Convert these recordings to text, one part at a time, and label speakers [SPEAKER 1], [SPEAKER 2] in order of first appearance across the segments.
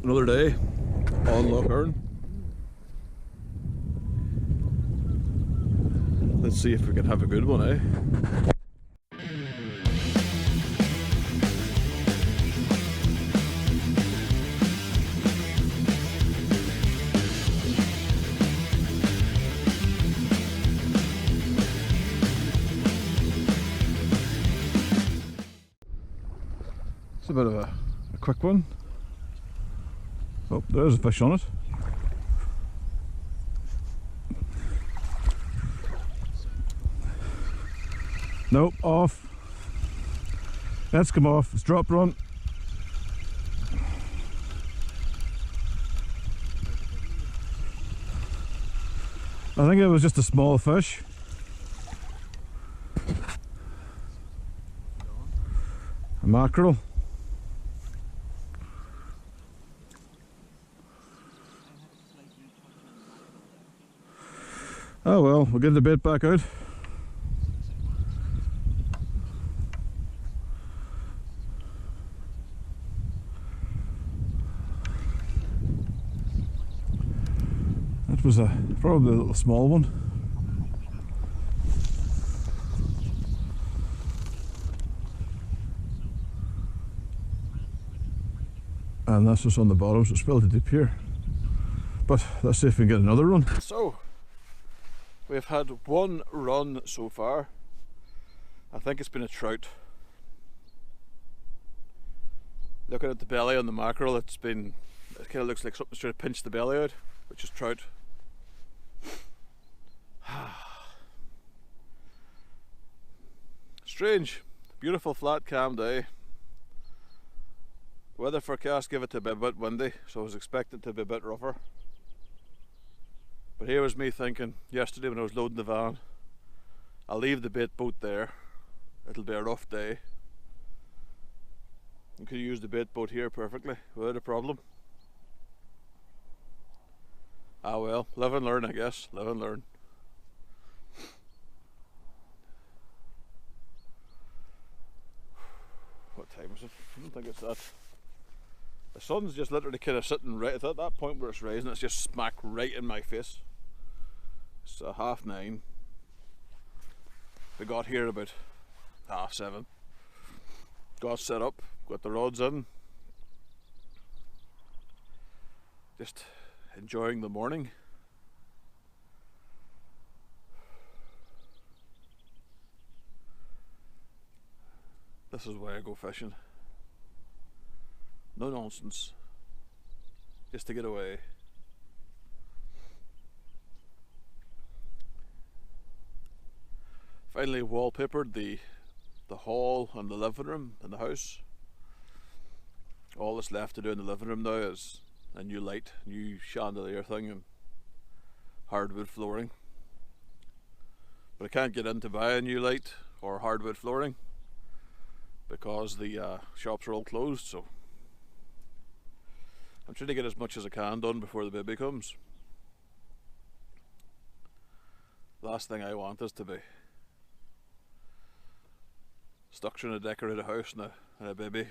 [SPEAKER 1] Another day on Lough Erne. Let's see if we can have a good one, eh? It's a bit of a quick one. Oh, there's a fish on it. Nope, off. That's come off. It's dropped run. I think it was just a small fish. A mackerel. Oh well, we'll get the bait back out. That was probably a little small one. And that's just on the bottom, so it's fairly deep here. But let's see if we can get another run. So, we've had one run so far. I think it's been a trout. Looking at the belly on the mackerel, it kind of looks like something's trying to pinch the belly out, which is trout. Strange, beautiful flat calm day. Weather forecast give it to be a bit windy, so I was expecting it to be a bit rougher. But here was me thinking yesterday when I was loading the van, I'll leave the bait boat there, it'll be a rough day. You could use the bait boat here perfectly without a problem. Ah well, live and learn, I guess, live and learn. What time is it? I don't think it's that. The sun's just literally kind of sitting right at that point where it's rising, it's just smack right in my face. It's 9:30. We got here about 7:30. Got set up, got the rods in. Just enjoying the morning. This is why I go fishing. No nonsense. Just to get away. Finally wallpapered the hall and the living room in the house. All that's left to do in the living room now is a new light, new chandelier thing and hardwood flooring. But I can't get in to buy a new light or hardwood flooring because the shops are all closed, so I'm trying to get as much as I can done before the baby comes. Last thing I want is to be stuck trying to decorate a house and a baby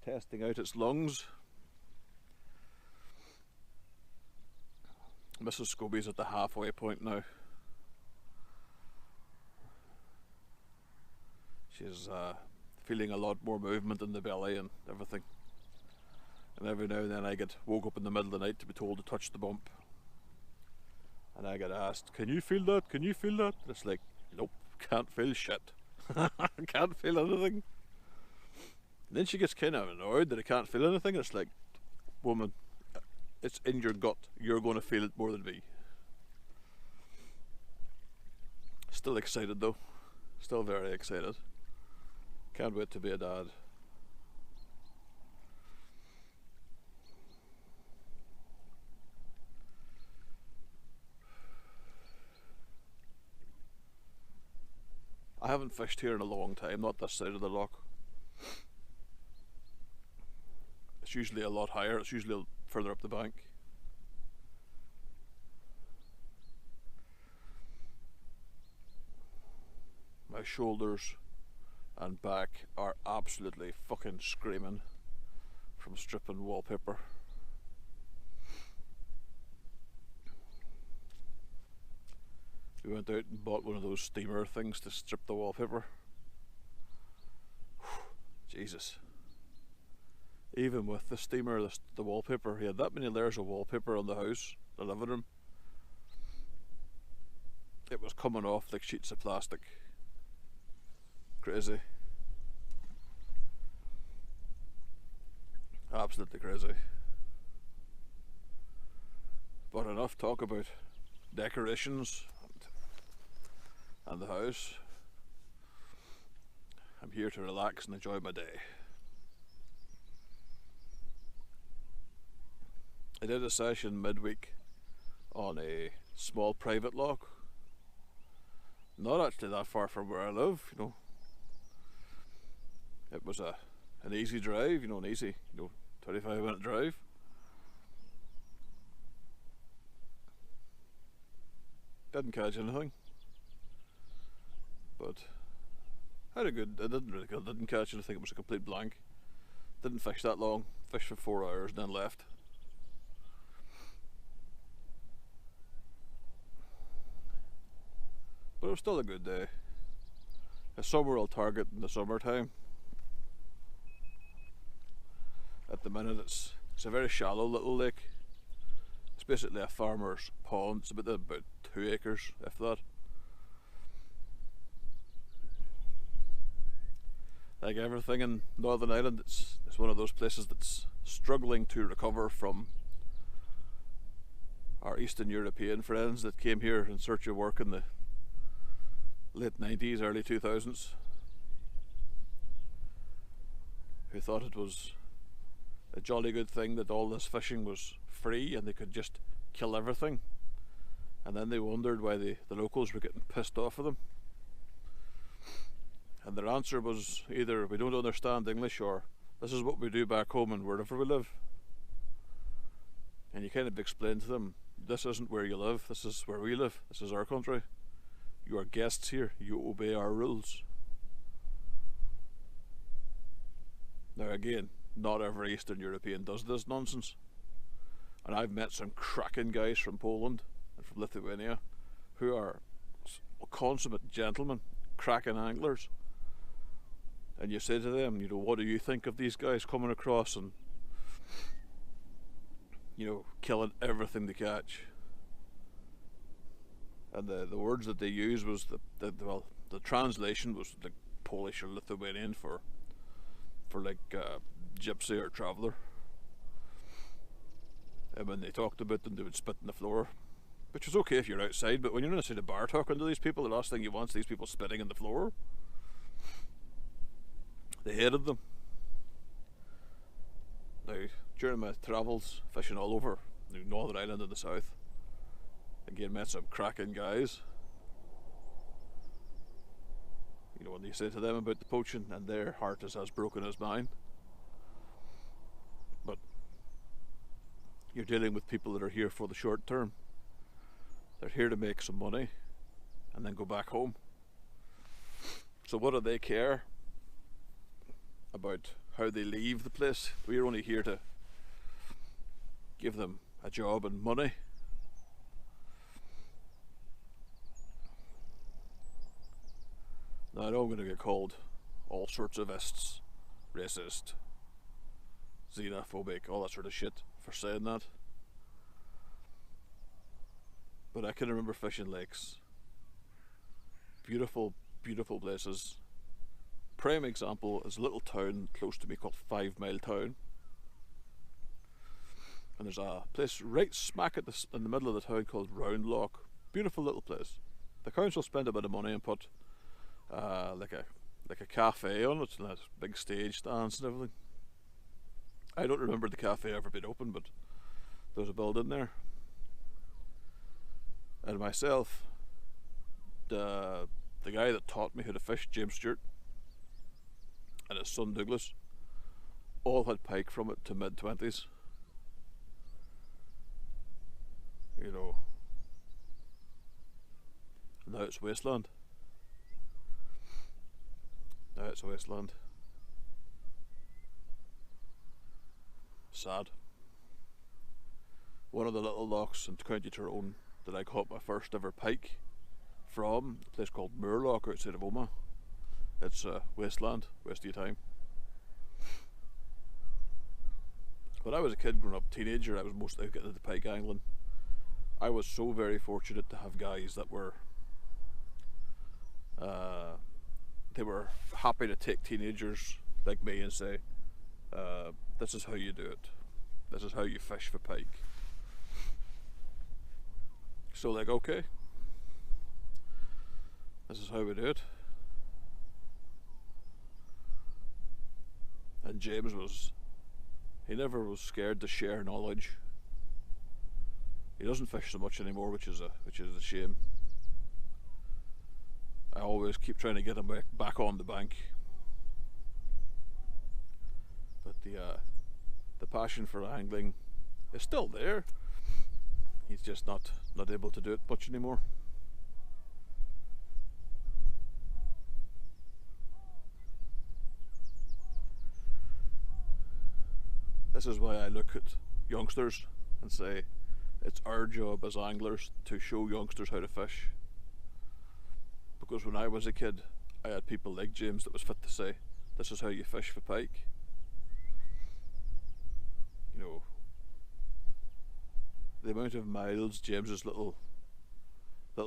[SPEAKER 1] testing out its lungs. Mrs. Scobe's at the halfway point now. She's feeling a lot more movement in the belly and everything. And every now and then I get woke up in the middle of the night to be told to touch the bump. And I get asked, can you feel that? Can you feel that? And it's like, nope, can't feel shit. Can't feel anything. And then she gets kind of annoyed that I can't feel anything. And it's like, woman, it's in your gut. You're going to feel it more than me. Still excited though. Still very excited. Can't wait to be a dad. I haven't fished here in a long time, not this side of the loch. It's usually a lot higher, it's usually further up the bank. My shoulders and back are absolutely fucking screaming from stripping wallpaper. We went out and bought one of those steamer things to strip the wallpaper. Jesus. Even with the steamer, the wallpaper, he had that many layers of wallpaper on the house, the living room. It was coming off like sheets of plastic. Crazy. Absolutely crazy. But enough talk about decorations and the house. I'm here to relax and enjoy my day. I did a session midweek on a small private loch. Not actually that far from where I live, you know. It was an easy drive, you know, 25-minute drive. Didn't catch anything, but I didn't catch anything. It was a complete blank. Didn't fish that long. Fished for 4 hours, then left. But it was still a good day. A somewhere I'll target in the summertime. At the minute it's a very shallow little lake. It's basically a farmer's pond. It's about 2 acres, if that. Like everything in Northern Ireland, it's one of those places that's struggling to recover from our Eastern European friends that came here in search of work in the late 90s, early 2000s, who thought it was a jolly good thing that all this fishing was free and they could just kill everything, and then they wondered why the locals were getting pissed off of them. And their answer was either we don't understand English or this is what we do back home and wherever we live. And you kind of explain to them, this isn't where you live, this is where we live, this is our country. You are guests here, you obey our rules. Now again, not every Eastern European does this nonsense. And I've met some cracking guys from Poland and from Lithuania who are consummate gentlemen, cracking anglers. And you say to them, you know, what do you think of these guys coming across and, you know, killing everything they catch? And the words that they use was the translation was like Polish or Lithuanian for like gypsy or traveller. And when they talked about them, they would spit on the floor, which was okay if you're outside, but when you're inside a bar talking to these people, the last thing you want is these people spitting on the floor. They hated them. Now, during my travels, fishing all over Northern Ireland and the south, again met some cracking guys. You know, when you say to them about the poaching, and their heart is as broken as mine. But you're dealing with people that are here for the short term. They're here to make some money and then go back home. So what do they care about how they leave the place? We're only here to give them a job and money. Now I know I'm going to get called all sorts of ists, racist, xenophobic, all that sort of shit for saying that. But I can remember fishing lakes. Beautiful, beautiful places. Prime example is a little town close to me called 5 Mile Town. And there's a place right smack in the middle of the town called Lough. Beautiful little place. The council spent a bit of money and put like a cafe on it, and has big stage stands and everything. I don't remember the cafe ever being open, but there's a building there. And myself, the guy that taught me how to fish, James Stewart, and his son Douglas, all had pike from it to mid-20s. You know, now it's wasteland. Now it's a wasteland. sad. One of the little lochs in County Tyrone that I caught my first ever pike from, a place called Lough outside of Omagh. It's wasteland, waste of your time. When I was a kid growing up, teenager, I was mostly getting into pike angling. I was so very fortunate to have guys that were they were happy to take teenagers like me and say, this is how you do it. This is how you fish for pike. So like, okay, this is how we do it. And James he never was scared to share knowledge. He doesn't fish so much anymore, which is a shame. I always keep trying to get him back on the bank. But the passion for angling is still there. He's just not able to do it much anymore. This is why I look at youngsters and say it's our job as anglers to show youngsters how to fish. Because when I was a kid, I had people like James that was fit to say, this is how you fish for pike. You know, the amount of miles James's little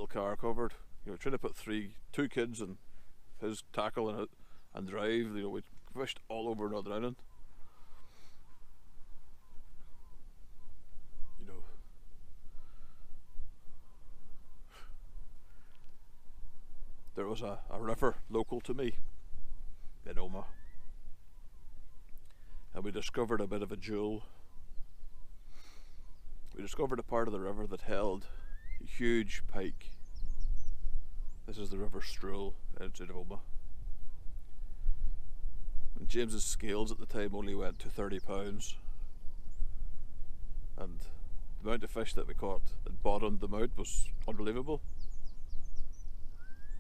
[SPEAKER 1] car covered. You know, trying to put two kids and his tackle in it and drive. You know, we fished all over Northern Ireland. You know, there was a river local to me in Omagh, and we discovered a bit of a jewel. We discovered a part of the river that held a huge pike. This is the River Stroll outside of Omagh. And James's scales at the time only went to 30 pounds. And the amount of fish that we caught that bottomed them out was unbelievable.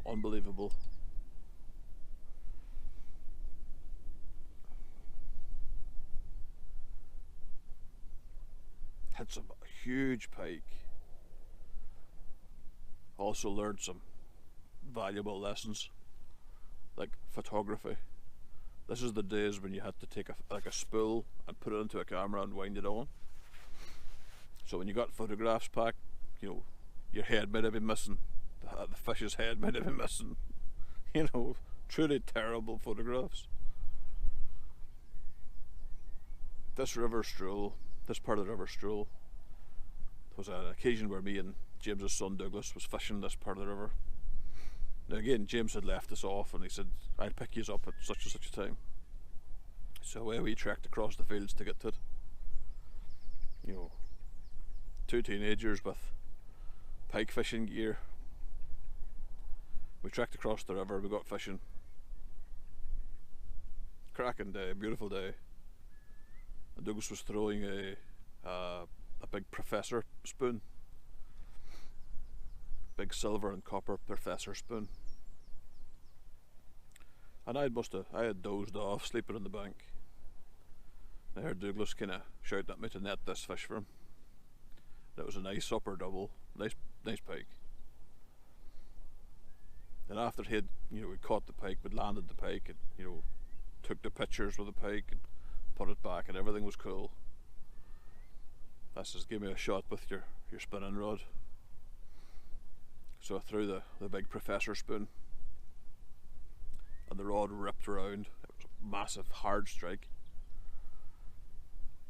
[SPEAKER 1] Unbelievable. Had some huge pike. Also learned some valuable lessons, like photography. This is the days when you had to take a spool and put it into a camera and wind it on. So when you got photographs back, you know, your head might have been missing, the fish's head might have been missing. You know, truly terrible photographs. This part of the River Stroll, there was an occasion where me and James's son Douglas was fishing this part of the river. Now again, James had left us off and he said, I'll pick you up at such and such a time. So away we trekked across the fields to get to it. You know, two teenagers with pike fishing gear. We trekked across the river, we got fishing. Cracking day, beautiful day. And Douglas was throwing a big professor spoon. Big silver and copper professor spoon. And I had dozed off, sleeping on the bank. I heard Douglas kinda shouting at me to net this fish for him. It was a nice upper double, nice pike. And after we'd caught the pike, we'd landed the pike and, you know, took the pictures with the pike and put it back and everything was cool. That says, give me a shot with your spinning rod. So I threw the big professor spoon and the rod ripped around. It was a massive hard strike.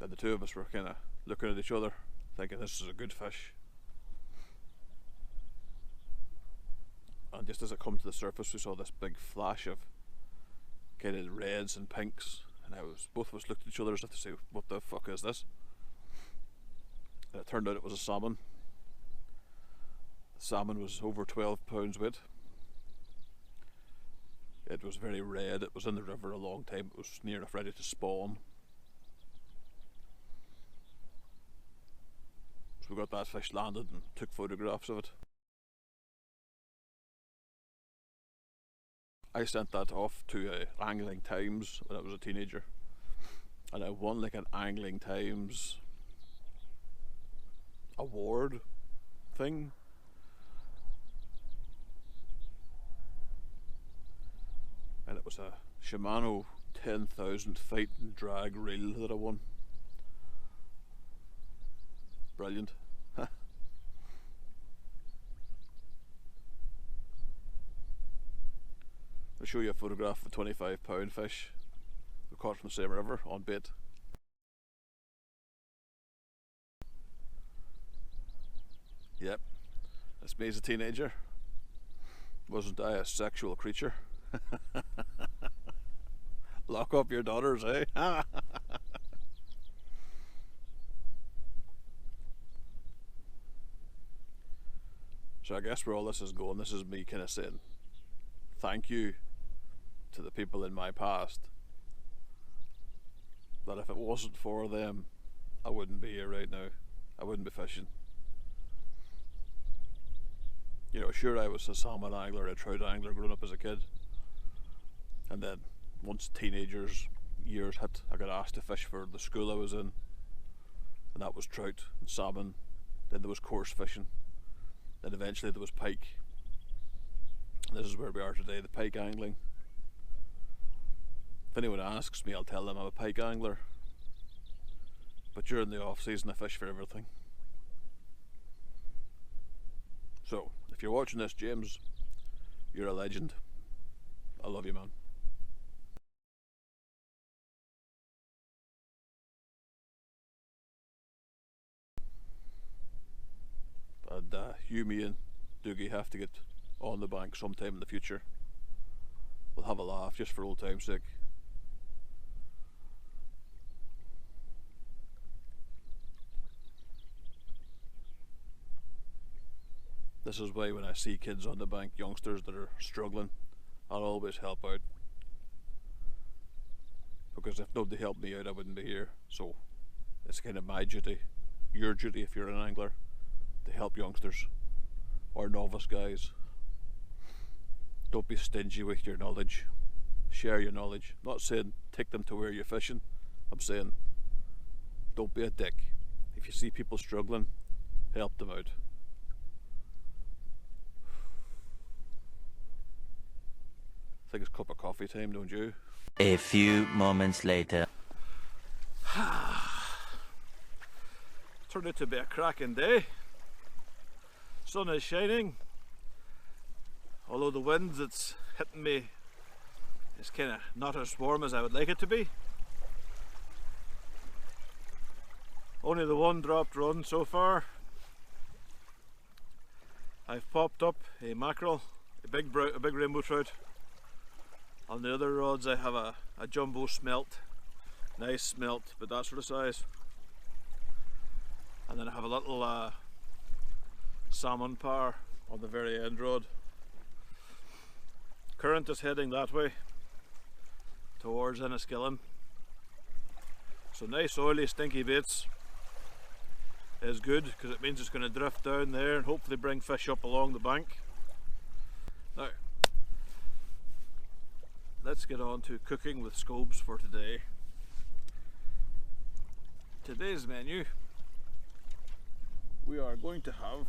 [SPEAKER 1] And the two of us were kind of looking at each other thinking this is a good fish. And just as it come to the surface we saw this big flash of kind of reds and pinks, and both of us looked at each other as if to say, what the fuck is this? And it turned out it was a salmon. The salmon was over 12 pounds weight. It was very red, it was in the river a long time, it was near enough ready to spawn. So we got that fish landed and took photographs of it. I sent that off to Angling Times when I was a teenager, and I won like an Angling Times award thing. And it was a Shimano 10,000 fight and drag reel that I won. Brilliant. I'll show you a photograph of a 25-pound fish we caught from the same river on bait. Yep, that's me as a teenager. Wasn't I a sexual creature? Lock up your daughters, eh? So I guess where all this is going, this is me kind of saying thank you to the people in my past, that if it wasn't for them, I wouldn't be here right now. I wouldn't be fishing. You know, sure, I was a salmon angler, a trout angler growing up as a kid, and then once teenagers years hit, I got asked to fish for the school I was in, and that was trout and salmon. Then there was coarse fishing, then eventually there was pike. And this is where we are today, the pike angling. If anyone asks me, I'll tell them I'm a pike angler, but during the off season I fish for everything. So if you're watching this, James, you're a legend. I love you, man. And you, me and Doogie have to get on the bank sometime in the future. We'll have a laugh just for old time's sake. This is why when I see kids on the bank, youngsters that are struggling, I'll always help out. Because if nobody helped me out, I wouldn't be here. So it's kind of my duty, your duty if you're an angler, to help youngsters or novice guys. Don't be stingy with your knowledge. Share your knowledge. I'm not saying take them to where you're fishing. I'm saying don't be a dick. If you see people struggling, help them out. I think it's cup of coffee time, don't you?
[SPEAKER 2] A few moments later.
[SPEAKER 1] Turned out to be a cracking day. Sun is shining, although the winds it's hitting me is kind of not as warm as I would like it to be. Only the one dropped run so far. I've popped up a mackerel, a big rainbow trout. On the other rods I have a jumbo smelt, nice smelt, but that sort of size. And then I have a little salmon par on the very end rod. Current is heading that way towards Enniskillen. So nice oily stinky baits is good because it means it's going to drift down there and hopefully bring fish up along the bank. Now let's get on to cooking with Scobes for today. Today's menu, we are going to have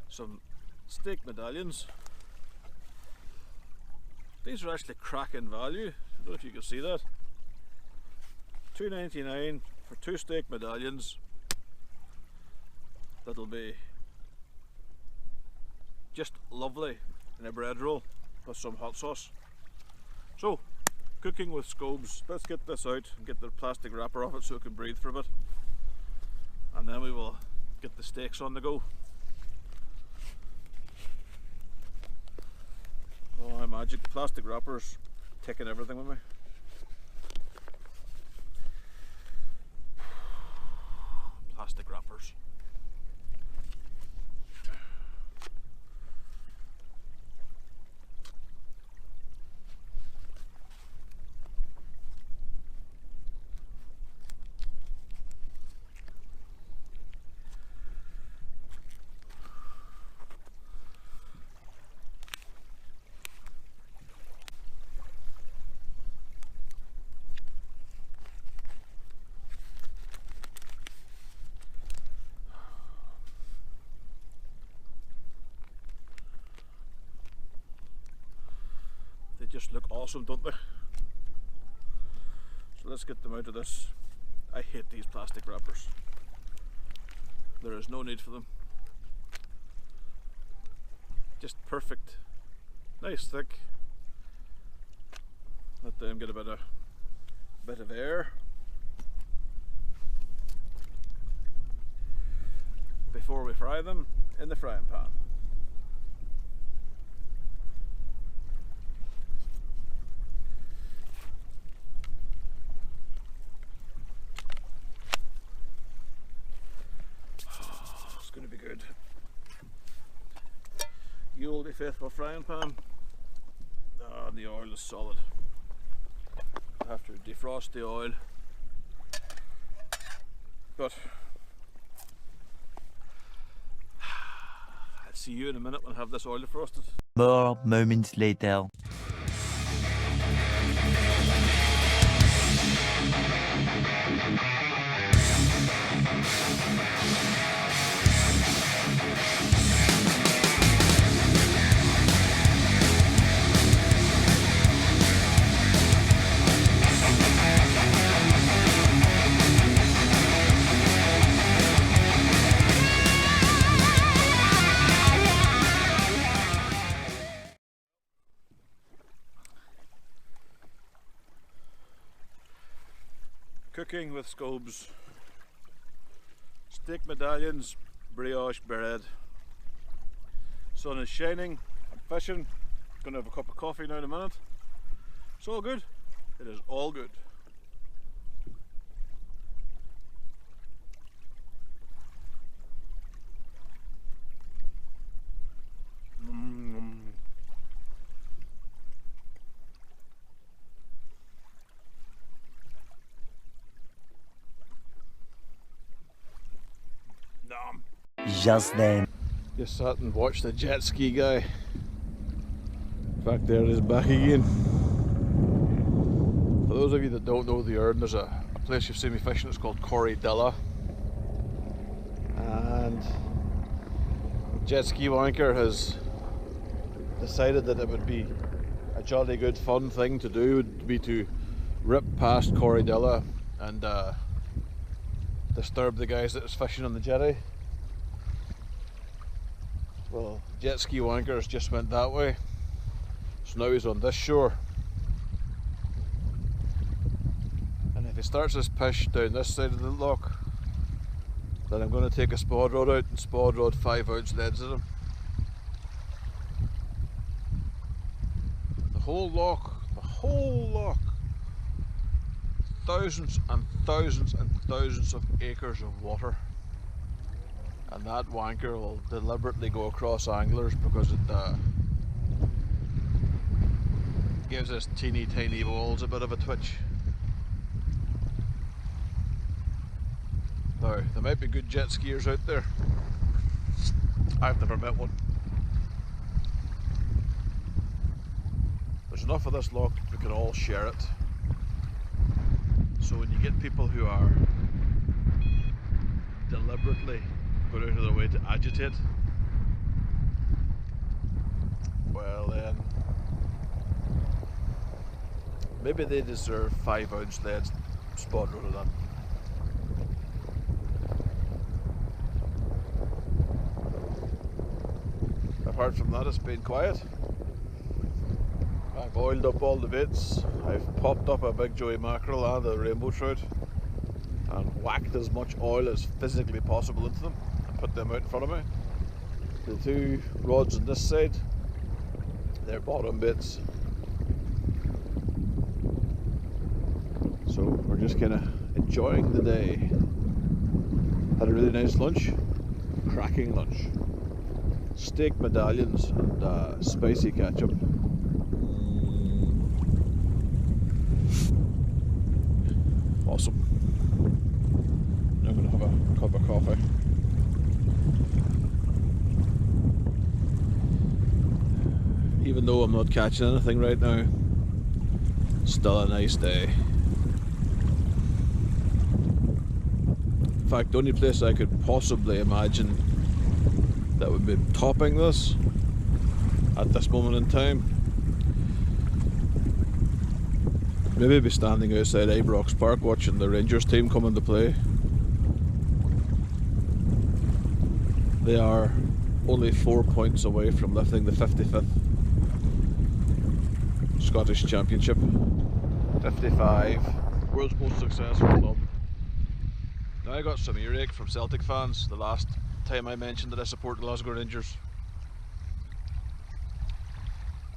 [SPEAKER 1] some steak medallions. These are actually cracking value. I don't know if you can see that. $2.99 for 2 steak medallions. That'll be just lovely in a bread roll with some hot sauce. So, cooking with Scobes. Let's get this out and get the plastic wrapper off it so it can breathe for a bit, and then we will get the steaks on the go. Oh, my magic, the plastic wrapper's taking everything with me. Plastic wrappers. just look awesome, don't they? So let's get them out of this. I hate these plastic wrappers. There is no need for them. Just perfect. Nice thick. Let them get a bit of air before we fry them in the frying pan. It's going to be good. You Old Faithful frying pan. And the oil is solid. I have to defrost the oil, but I'll see you in a minute when I have this oil defrosted.
[SPEAKER 2] More moments later.
[SPEAKER 1] Cooking with Scobes. Steak medallions, brioche bread. Sun is shining, I'm fishing. Gonna have a cup of coffee now in a minute. It's all good. It is all good.
[SPEAKER 2] Just then.
[SPEAKER 1] Just sat and watched the jet ski guy. In fact, there it is back again. For those of you that don't know the Erne, there's a place you've seen me fishing. It's called Lough, and jet ski wanker has decided that it would be a jolly good fun thing to do would be to rip past Lough and disturb the guys that was fishing on the jetty. Well, jet ski wankers just went that way, so now he's on this shore. And if he starts his push down this side of the loch, then I'm going to take a spod rod out and spod rod 5-ounce leads at him. The whole loch, thousands and thousands and thousands of acres of water. And that wanker will deliberately go across anglers because it gives us teeny tiny balls a bit of a twitch. Now, there might be good jet skiers out there. I've never met one. There's enough of this loch that we can all share it. So when you get people who are deliberately going out of their way to agitate, well then, maybe they deserve 5-ounce leads spot road of that. Apart from that, it's been quiet. I've oiled up all the baits. I've popped up a big joey mackerel and a rainbow trout and whacked as much oil as physically possible into them and put them out in front of me. The two rods on this side, they're bottom baits. So we're just kind of enjoying the day. Had a really nice lunch, cracking lunch. Steak medallions and spicy ketchup. Awesome. Now I'm going to have a cup of coffee. Even though I'm not catching anything right now, still a nice day. In fact, the only place I could possibly imagine that would be topping this at this moment in time maybe be standing outside Ibrox Park watching the Rangers team come into play. They are only 4 points away from lifting the 55th Scottish Championship. 55, world's most successful club. Now I got some earache from Celtic fans the last time I mentioned that I support the Glasgow Rangers.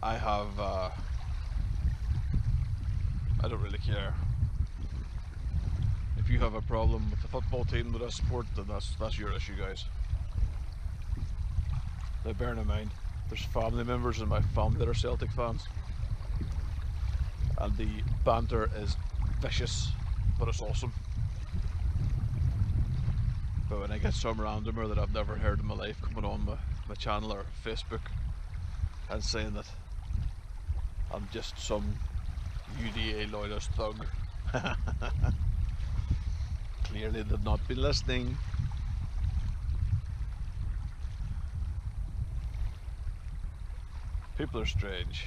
[SPEAKER 1] I have, I don't really care. If you have a problem with the football team that I support, then that's your issue, guys. Now bear in mind, there's family members in my family that are Celtic fans, and the banter is vicious, but it's awesome. But when I get some randomer that I've never heard in my life coming on my channel or Facebook and saying that I'm just some UDA loyalist thug, clearly they've not been listening. People are strange.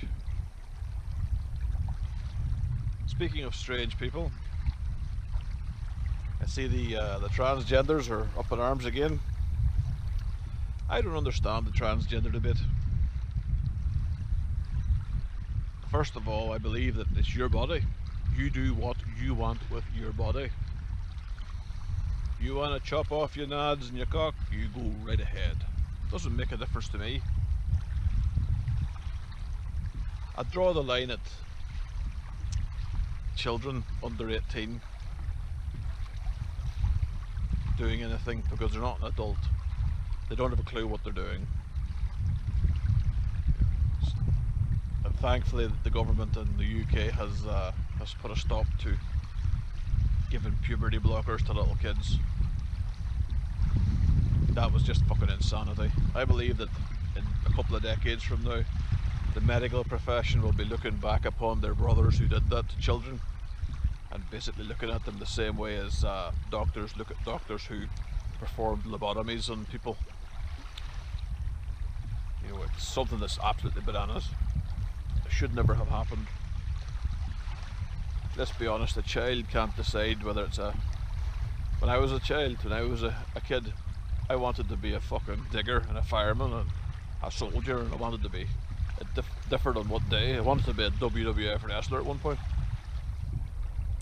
[SPEAKER 1] Speaking of strange people, I see the transgenders are up in arms again. I don't understand the transgender debate. First of all, I believe that it's your body. You do what you want with your body. You want to chop off your nads and your cock, you go right ahead. Doesn't make a difference to me. I draw the line at children under 18 doing anything, because they're not an adult. They don't have a clue what they're doing. And thankfully the government in the UK has put a stop to giving puberty blockers to little kids. That was just fucking insanity. I believe that in a couple of decades from now, the medical profession will be looking back upon their brothers who did that to children, and basically looking at them the same way as doctors look at doctors who performed lobotomies on people. You know, it's something that's absolutely bananas. It should never have happened. Let's be honest, a child can't decide whether it's a... When I was a child, when I was a kid, I wanted to be a fucking digger and a fireman and a soldier, and I wanted to be... It differed on what day. I wanted to be a WWF wrestler at one point.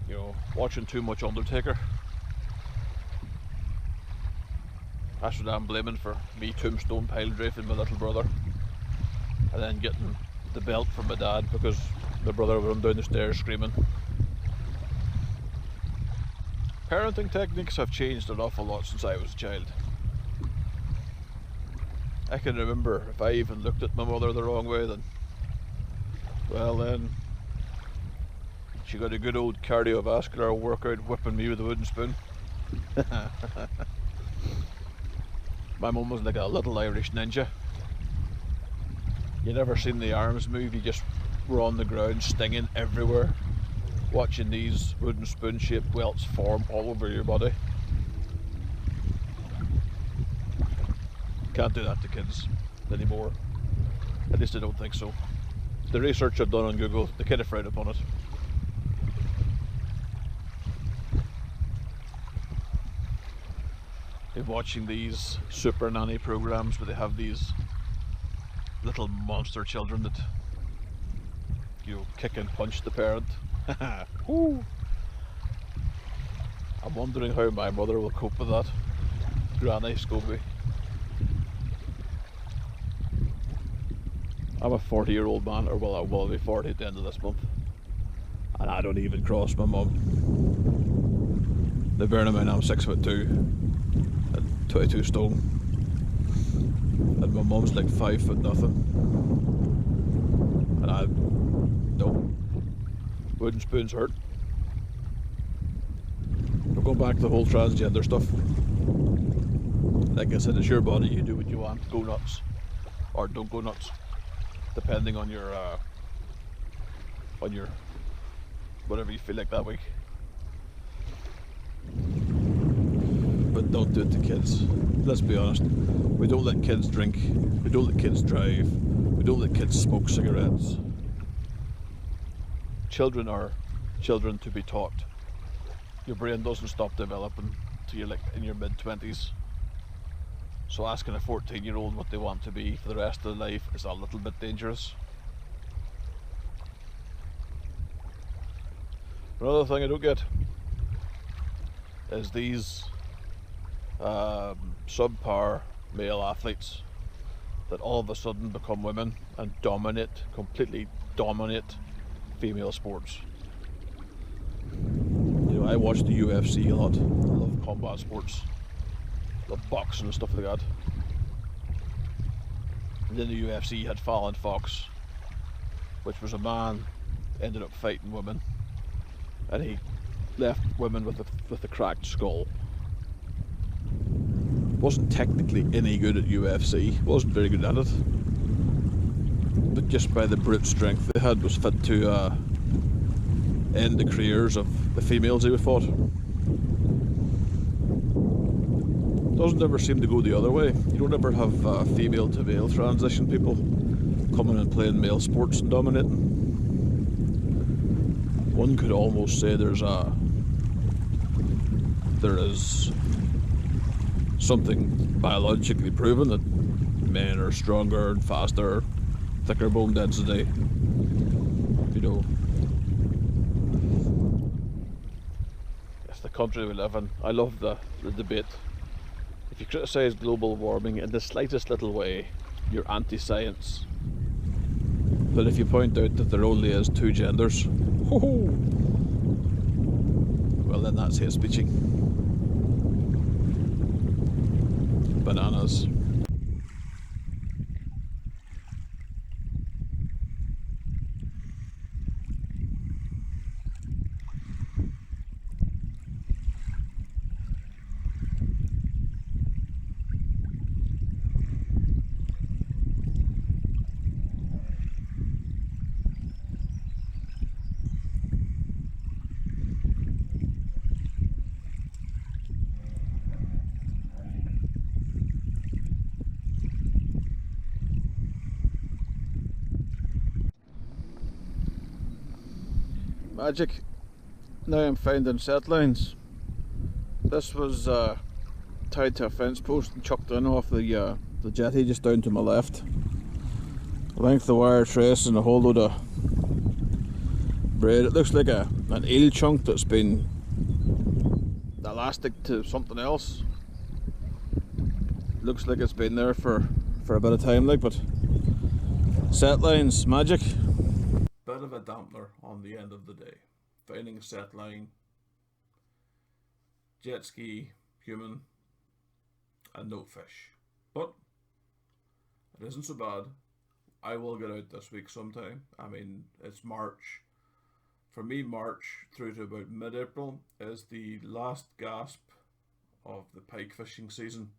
[SPEAKER 1] You know, watching too much Undertaker. That's what I'm blaming for me tombstone pile driving my little brother, and then getting the belt from my dad because my brother would run down the stairs screaming. Parenting techniques have changed an awful lot since I was a child. I can remember if I even looked at my mother the wrong way, then, well then, she got a good old cardiovascular workout whipping me with a wooden spoon. My mum was like a little Irish ninja. You never seen the arms move, you just were on the ground stinging everywhere, watching these wooden spoon shaped welts form all over your body. Can't do that to kids anymore. At least I don't think so. The research I've done on Google, they kind of frown upon it. Been watching these super nanny programs where they have these little monster children that, you know, kick and punch the parent. Woo. I'm wondering how my mother will cope with that. Granny Scobe. I'm a 40-year-old man, or well, I will be 40 at the end of this month, and I don't even cross my mum. Now bearing in mind I'm 6'2" and 22 stone, and my mum's like 5 foot nothing, and I, no, wooden spoons hurt. We're going back to the whole transgender stuff. Like I said, it's your body, you do what you want, go nuts, or don't go nuts, depending on your whatever you feel like that week. But don't do it to kids. Let's be honest, we don't let kids drink, we don't let kids drive, we don't let kids smoke cigarettes. Children are children to be taught. Your brain doesn't stop developing till you're like in your mid-20s. So asking a 14-year-old what they want to be for the rest of their life is a little bit dangerous. Another thing I don't get is these subpar male athletes that all of a sudden become women and completely dominate female sports. You know, I watch the UFC a lot. I love combat sports. I love boxing and stuff like that. And then the UFC had Fallon Fox, which was a man ended up fighting women, and he left women with a cracked skull. Wasn't technically any good at UFC, wasn't very good at it, but just by the brute strength they had was fit to end the careers of the females they fought. Doesn't ever seem to go the other way. You don't ever have female to male transition people coming and playing male sports and dominating. One could almost say there is something biologically proven that men are stronger and faster, thicker bone density. You know, it's the country we live in. I love the debate. If you criticise global warming in the slightest little way, you're anti-science. But if you point out that there only is two genders, well then that's hate speeching. Bananas. Magic. Now I'm finding set lines. This was tied to a fence post and chucked in off the jetty just down to my left. Length of wire trace and a whole load of braid. It looks like an eel chunk that's been elastic to something else. Looks like it's been there for a bit of time, like, but set lines, magic. Bit of a dampener on the end of the day. Finding a set line, jet ski, human, and no fish. But it isn't so bad. I will get out this week sometime. I mean, it's March. For me, March through to about mid-April is the last gasp of the pike fishing season.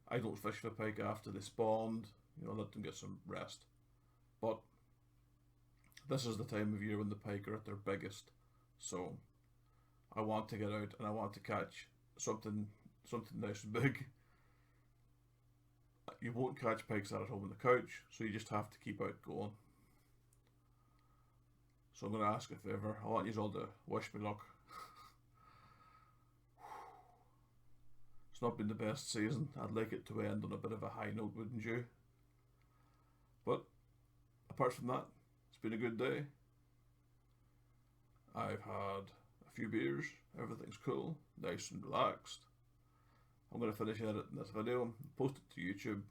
[SPEAKER 1] I don't fish for pike after they spawned. You know, let them get some rest. But this is the time of year when the pike are at their biggest. So I want to get out and I want to catch something nice and big. You won't catch pikes out at home on the couch, so you just have to keep out going. So I'm going to ask a favour. I want you all to wish me luck. It's not been the best season. I'd like it to end on a bit of a high note, wouldn't you? But apart from that, it's been a good day. I've had a few beers, everything's cool, nice and relaxed. I'm going to finish editing this video and post it to YouTube,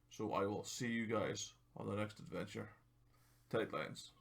[SPEAKER 1] so I will see you guys on the next adventure. Tight lines.